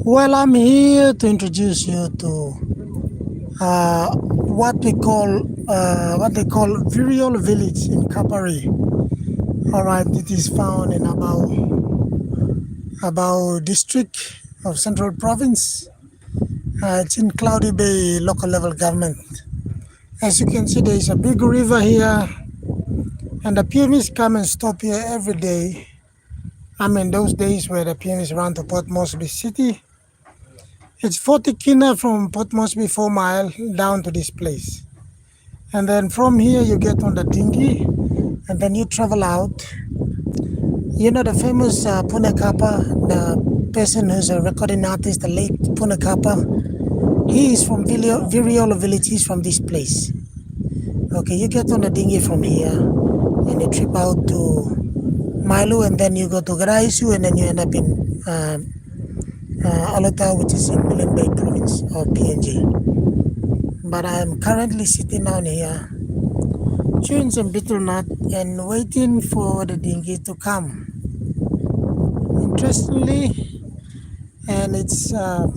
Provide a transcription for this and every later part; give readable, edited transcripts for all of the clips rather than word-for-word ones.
Well, I'm here to introduce you to what they call Viriol Village in Kapari. All right, it is found in about district of Central Province. It's in Cloudy Bay local level government. As you can see, there is a big river here, and the PMs come and stop here every day. I mean, those days where the PMs run to Port Moresby City. It's 40 kina from Port Moresby 4 mile down to this place. And then from here you get on the dinghy and then you travel out. You know the famous Punakapa, the person who's a recording artist, the late Punakapa. He is from Viriolo village, he's from this place. Okay, you get on the dinghy from here and you trip out to Milo and then you go to Gadaisu and then you end up in Alotau, which is in Milne province of PNG. But I'm currently sitting down here, chewing some betel nut and waiting for the dinghy to come. Interestingly, and it's not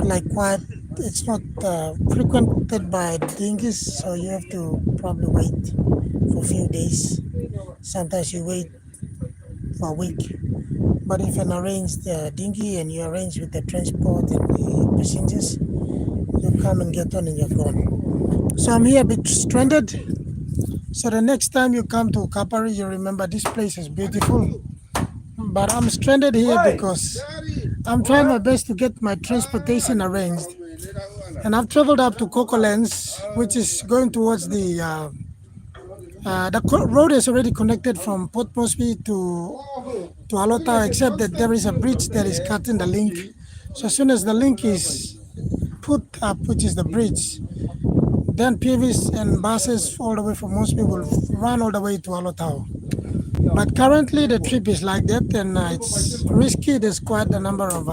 like quite, it's not frequented by dinghies, so you have to probably wait for a few days. Sometimes you wait for a week. But if you arrange the dinghy and you arrange with the transport and the passengers, you come and get on and you're gone. So I'm here a bit stranded. So the next time you come to Kapari, you remember this place is beautiful. But I'm stranded here because I'm trying my best to get my transportation arranged. And I've traveled up to Cocolands, which is going towards the road is already connected from Port Moresby to Alotau, except that there is a bridge that is cutting the link. So as soon as the link is put up, which is the bridge, then PVs and buses all the way from Moresby will run all the way to Alotau. But currently the trip is like that, and it's risky. There's quite a number of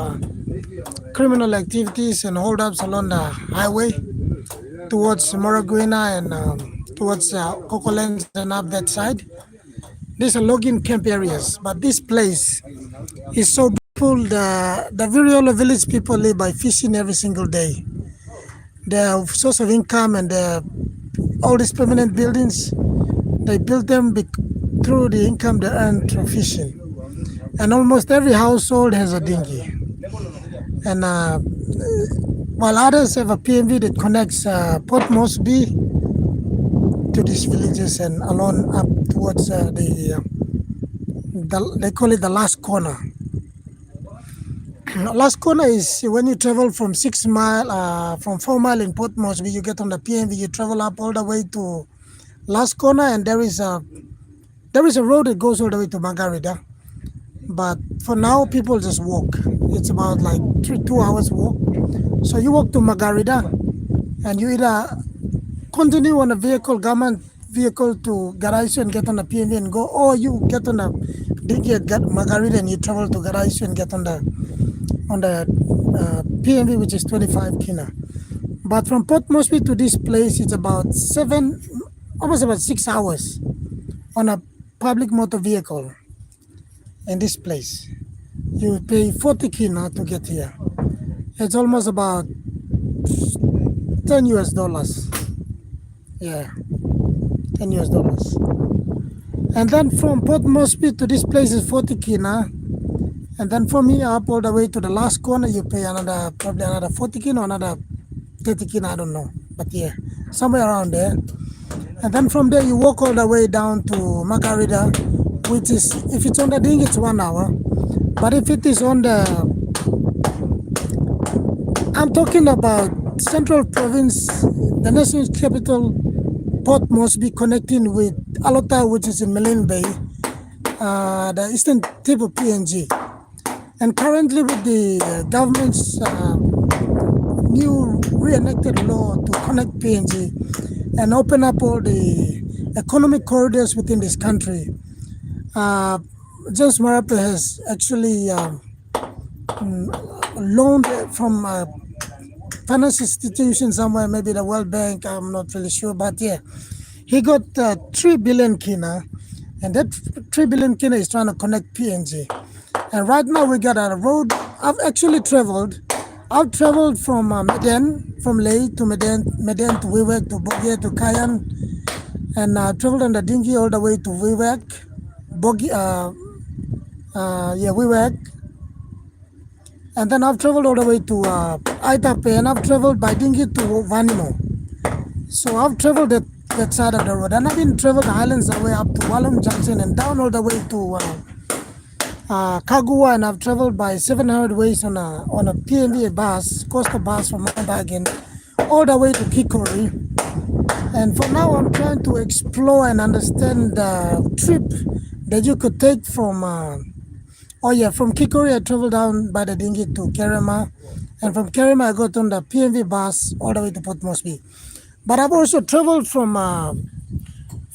criminal activities and holdups along the highway towards Moraguina and towards Cocolands and up that side. These are logging camp areas, but this place is so beautiful. The Viriolo village people live by fishing every single day. Their source of income and all these permanent buildings, they built them through the income they earn through fishing. And almost every household has a dinghy. And while others have a PMV that connects Port Moresby to these villages and along up towards they call it the last corner. Last corner is when you travel from 6 mile, from 4 mile in Port Moresby, you get on the PMV, you travel up all the way to last corner, and there is a road that goes all the way to Margarita. But for now, people just walk. It's about like 2 hours walk. So you walk to Margarita, and you either continue on a government vehicle to Gadaisu and get on the PNV and go, or you get on the dinghy at Margarita and you travel to Gadaisu and get on the PNV, which is 25 kina. But from Port Moresby to this place, it's about almost about 6 hours on a public motor vehicle. In this place, you pay 40 kina to get here. It's almost about $10. Yeah, $10. And then from Port Moresby to this place is 40 kina. And then from here up all the way to the last corner, you pay probably another 40 kina or another 30 kina, I don't know. But yeah, somewhere around there. And then from there, you walk all the way down to Margarita, which is, if it's on the dinghy, it's 1 hour. But if it is on I'm talking about Central Province, the national capital, Port Moresby, connecting with Alotau, which is in Milne Bay, the eastern tip of PNG. And currently with the government's new reenacted law to connect PNG and open up all the economic corridors within this country, James Marape has actually loaned from a financial institution somewhere, maybe the World Bank, I'm not really sure, but yeah, he got 3 billion kina, and that 3 billion kina is trying to connect PNG. And right now we got a road I've actually traveled. I've traveled from Medan, from Leh to Medan, Medan to Wewak to Bogia to Kayan, and traveled on the dinghy all the way to Wewak, Wewak, and then I've traveled all the way to Aitape, and I've traveled by dinghy to Vanimo. So I've traveled that side of the road, and I've been traveled the highlands all the way up to Wallam Junction and down all the way to Kagua, and I've traveled by 700 ways on a PMV bus, coastal bus from Mount Hagen, all the way to Kikori. And for now, I'm trying to explore and understand the trip that you could take from. From Kikori, I traveled down by the dinghy to Kerema, and from Kerema, I got on the PMV bus all the way to Port Moresby. But I've also traveled from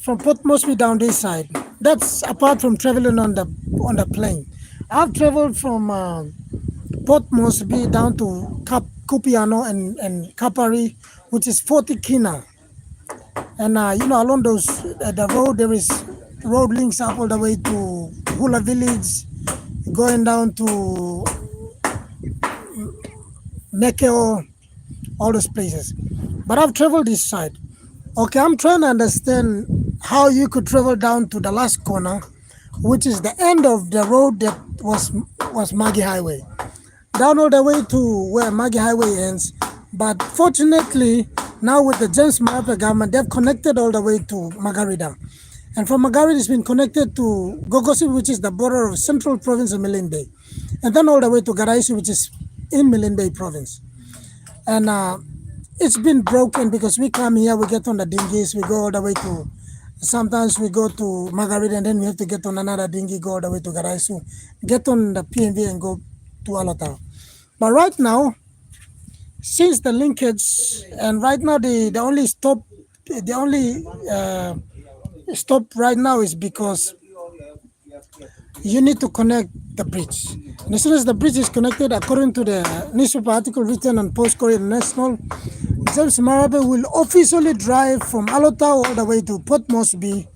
Port Moresby down this side. That's apart from traveling on the plane. I've traveled from Port Moresby down to Kupiano and Kapari, which is 40 kina. And along those the road there is road links up all the way to Hula Village, going down to Mekeo, all those places. But I've traveled this side. Okay, I'm trying to understand how you could travel down to the last corner, which is the end of the road that was Magi Highway, down all the way to where Magi Highway ends. But fortunately, now with the James Marape government, they've connected all the way to Margarita. And from Margarita, it's been connected to Gogosi, which is the border of Central Province of Milne Bay. And then all the way to Gadaisu, which is in Milne Bay Province. And it's been broken because we come here, we get on the dinghies, we go all the way to, sometimes we go to Margarita and then we have to get on another dinghy, go all the way to Gadaisu, get on the PNV and go to Alotau. But right now, since the linkage, and right now the only stop right now is because you need to connect the bridge. And as soon as the bridge is connected, according to the newspaper article written on Post Courier National, James Marape will officially drive from Alotau all the way to Port Moresby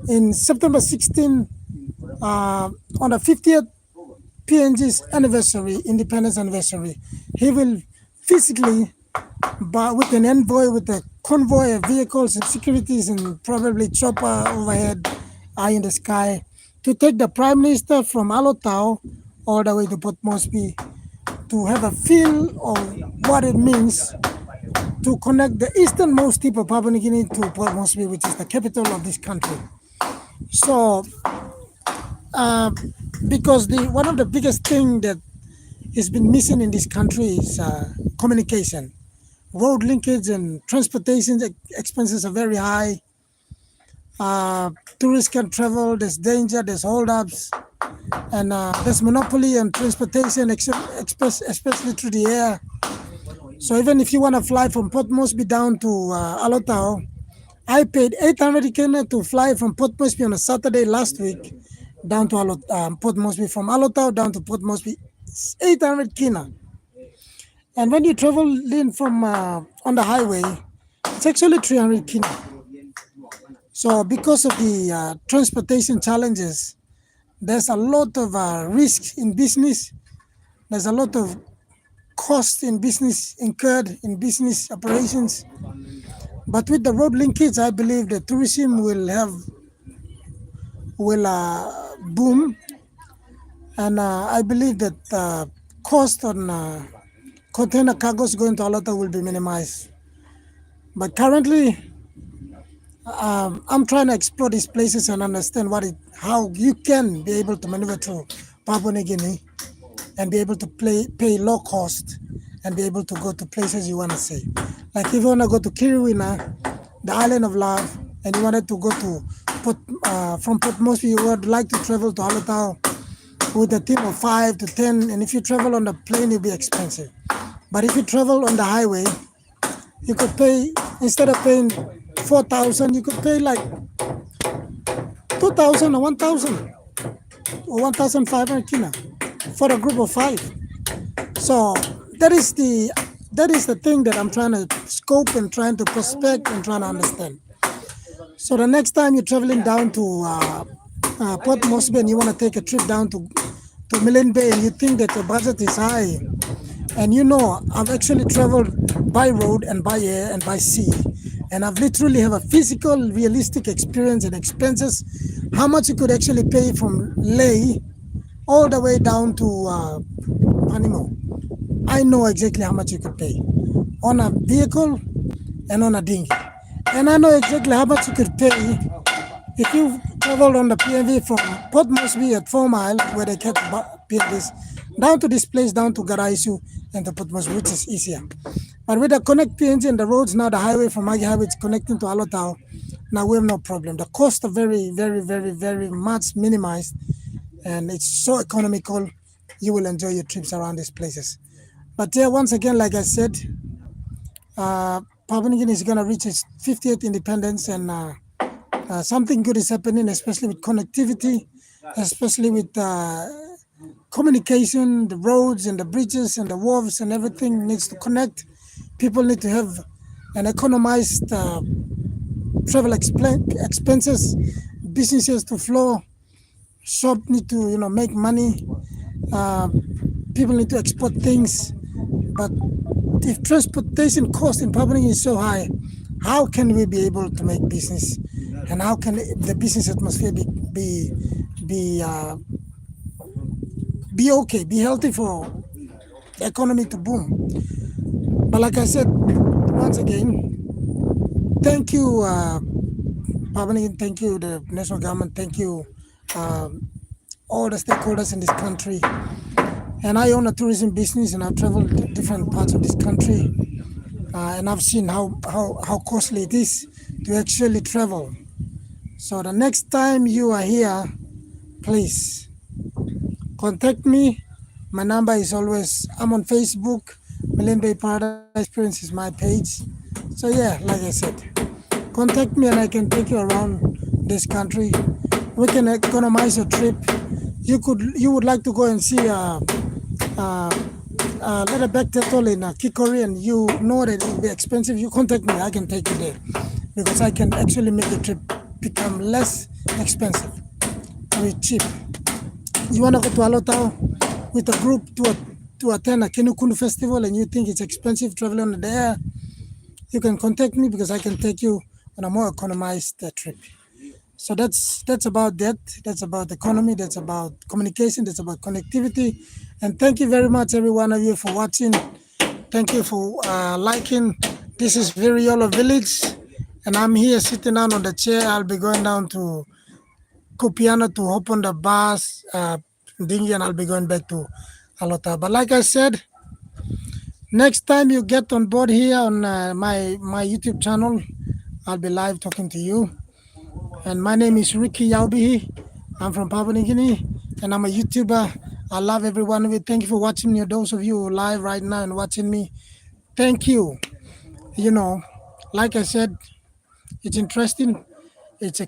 in September 16 on the 50th PNG's anniversary, independence anniversary. He will physically, but with an envoy, with a convoy of vehicles and securities and probably chopper overhead, eye in the sky, to take the Prime Minister from Alotau all the way to Port Moresby to have a feel of what it means to connect the easternmost tip of Papua New Guinea to Port Moresby, which is the capital of this country. So, because one of the biggest thing that has been missing in this country is communication. Road linkage and transportation expenses are very high. Tourists can travel, there's danger, there's holdups, and there's monopoly on transportation, especially through the air. So even if you want to fly from Port Moresby down to Alotau, I paid 800 kina to fly from Port Moresby on a Saturday last week down to Port Moresby. From Alotau down to Port Moresby, 800 kina. And when you travel in from on the highway, it's actually 300 kina. So because of the transportation challenges, there's a lot of risk in business. There's a lot of cost in business incurred in business operations. But with the road linkage, I believe the tourism will boom. And I believe that cost on container cargoes going to Alotau will be minimized. But currently, I'm trying to explore these places and understand how you can be able to maneuver through Papua New Guinea and be able to pay low cost and be able to go to places you want to see. Like if you want to go to Kiriwina, the island of love, and you wanted to go to from Port Moresby, you would like to travel to Alotau with a team of 5 to 10, and if you travel on the plane, it'll be expensive. But if you travel on the highway, you could pay, instead of paying 4,000, you could pay like 2,000 or 1,000 or 1,500 kina for a group of 5. So that is the thing that I'm trying to scope and trying to prospect and trying to understand. So the next time you're traveling down to Port Moresby and you want to take a trip down to to Milne Bay and you think that your budget is high, and I've actually traveled by road and by air and by sea, and I've literally have a physical, realistic experience and expenses, how much you could actually pay from Leh all the way down to Panimo. I know exactly how much you could pay on a vehicle and on a dinghy. And I know exactly how much you could pay if you traveled on the PNV from Port Moresby at 4 Mile, where they kept PNVs, down to this place, down to Gadaisu and to Port Moresby, which is easier. But with the connect PNG and the roads now, the highway from Magi Highway is connecting to Alotau, now we have no problem. The costs are very, very, very, very much minimized, and it's so economical. You will enjoy your trips around these places. But yeah, once again, like I said, Papua New Guinea is going to reach its 50th independence, and something good is happening, especially with connectivity, especially with communication, the roads and the bridges and the wharves and everything needs to connect. People need to have an economized travel expenses, businesses to flow, shop need to make money, people need to export things. But if transportation cost in Papua New Guinea is so high, how can we be able to make business, and how can the business atmosphere be okay, be healthy for the economy to boom? But like I said, once again, thank you, Papua New Guinea, thank you, the national government, thank you, all the stakeholders in this country. And I own a tourism business, and I've traveled to different parts of this country, and I've seen how costly it is to actually travel. So the next time you are here, please contact me. My number is always, I'm on Facebook. Milne Bay Paradise Experience is my page. So yeah, like I said, contact me and I can take you around this country. We can economize your trip. You would like to go and see let a back turtle in Kikori, and you know that it will be expensive, you contact me, I can take you there, because I can actually make the trip become less expensive, very cheap. You want to go to Alotau with a group to attend a Kinukunu festival, and you think it's expensive traveling on the air, you can contact me, because I can take you on a more economized trip. So that's about that. That's about economy. That's about communication. That's about connectivity. And thank you very much, every one of you, for watching. Thank you for liking. This is Viriolo Village, and I'm here sitting down on the chair. I'll be going down to Kupiano to hop on the bus, dinghy, and I'll be going back to Alotau. But like I said, next time you get on board here on my YouTube channel, I'll be live talking to you. And my name is Ricky Yaubihi. I'm from Papua New Guinea, and I'm a YouTuber. I love every one of you. Thank you for watching me. Those of you live right now and watching me, thank you. Like I said, it's interesting. It's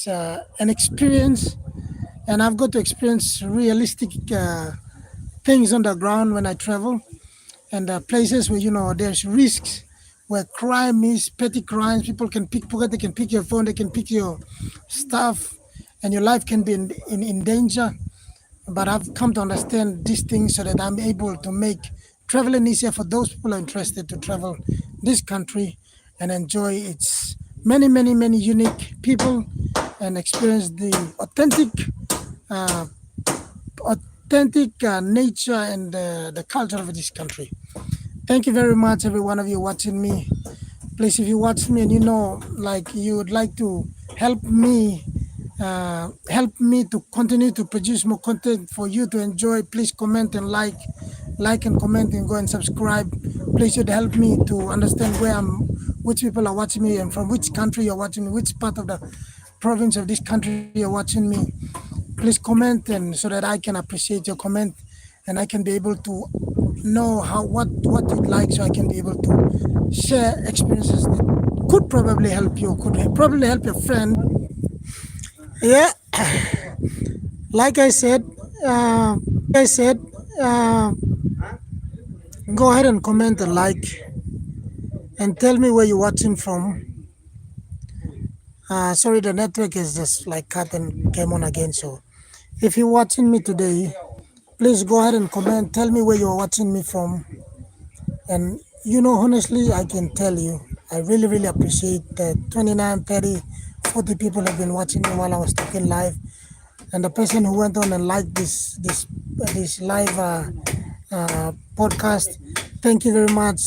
an experience, and I've got to experience realistic things on the ground when I travel, and places where there's risks, where crime is petty crimes. People can pickpocket, they can pick your phone, they can pick your stuff, and your life can be in danger. But I've come to understand these things so that I'm able to make traveling easier for those people who are interested to travel this country and enjoy its many, many, many unique people and experience the authentic nature and the culture of this country. Thank you very much, every one of you watching me. Please, if you watch me and you would like to help me to continue to produce more content for you to enjoy, please comment and like and comment and go and subscribe. Please, you'd help me to understand which people are watching me and from which country you're watching me, which part of the province of this country you're watching me. Please comment, and so that I can appreciate your comment and I can be able to know what you'd like, so I can be able to share experiences that could probably help you, could probably help your friend. Yeah, like I said, go ahead and comment and like, and tell me where you're watching from. Sorry, the network is just like cut and came on again, so If you're watching me today, please go ahead and comment. Tell me where you're watching me from. And honestly, I can tell you, I really, really appreciate that 29, 30, 40 people have been watching me while I was talking live. And the person who went on and liked this live podcast, thank you very much.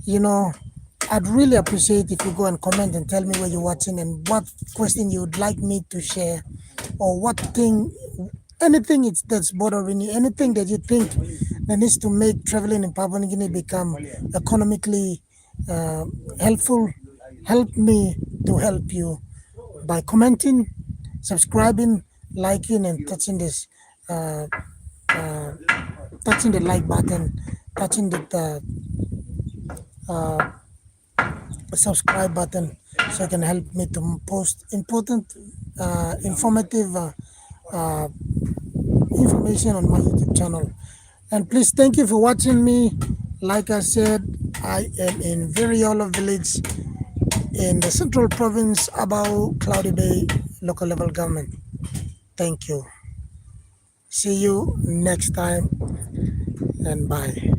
You know, I'd really appreciate if you go and comment and tell me where you're watching and what question you would like me to share, or what thing, anything that's bothering you, anything that you think that needs to make traveling in Papua New Guinea become economically uh, helpful. Help me to help you by commenting, subscribing, liking, and uh, uh, touching the like button, touching the subscribe button, so you can help me to post important, informative uh, information on my YouTube channel. And please, thank you for watching me. Like I said, I am in Veriola village in the central province about Cloudy Bay local level government. Thank you. See you next time, and bye.